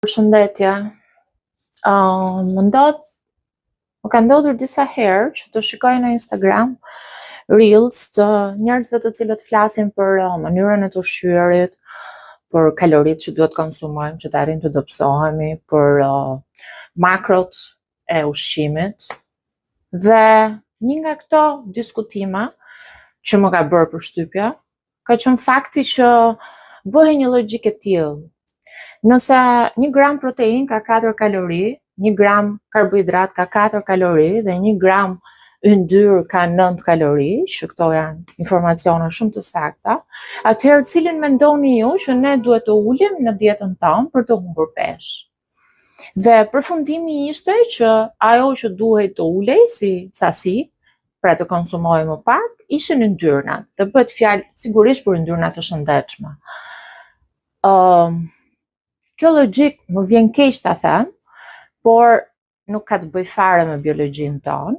Përshëndetje. Më ka ndodhur disa herë që të shikoj në Instagram reels të njerëzve të cilët flasin për mënyrën e të ushqyerit, për kaloritë që duhet konsumojmë që të arrijmë të dobësohemi, për makrot e ushqimit. Dhe një nga këto diskutime që më ka bërë përshtypje ka qenë fakti që bëhej një logjikë e tillë. Nëse 1 gram protein ka 4 kalori, 1 gram karbohidrat ka 4 kalori dhe 1 gram yndyr ka 9 kalori, që këto janë informacione shumë të sakta, atëherë cilin mendoni ju që ne duhet të ulim në dietën tonë për të humbur peshë? Dhe përfundimi ishte që ajo që duhej të ulej si sasi, pra të konsumoj më pak, ishin yndyrnat. Dhe bëhet fjalë sigurisht për yndyrna të shëndetshme. Kjo logjik më vjen keq ta them, por nuk ka të bëj fare me biologjinë tonë,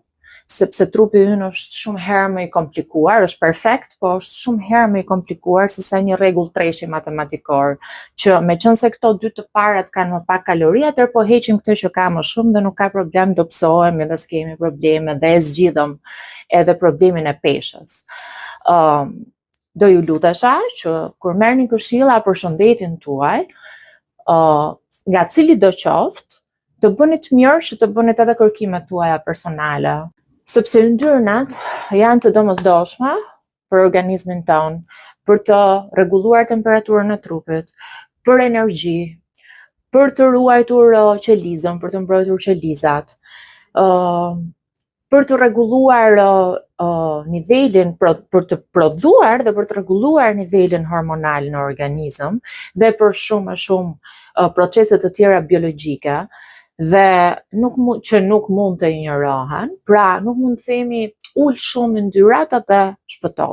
sepse trupi ynë është shumë herë më i komplikuar, është perfekt, po është shumë herë më i komplikuar se sa një rregull treshi matematikor, që meqense këto dy të parat kanë më pak kalori, atëherë po heqim këtë që ka më shumë dhe nuk ka problem, dobësohemi dhe s'kemi probleme dhe e zgjidhëm edhe problemin e peshës. Do ju lutesha që kur merrni këshilla për shëndetin tuaj, nga cili do qoftë, të bënit mirë që të bënit edhe kërkimet tuaja personale. Sepse yndyrnat janë të domosdoshme për organizmin tonë, për të rregulluar temperaturën e trupit, për energji, për të ruajtur qelizën, për të mbrojtur qelizat, për të rregulluar nivelin, për të prodhuar dhe për të rregulluar nivelin hormonal në organizëm dhe për shumë e shumë procese të tjera biologjike dhe që nuk mund të injorohen, pra nuk mund të themi ul shumë yndyrat atë shpëto.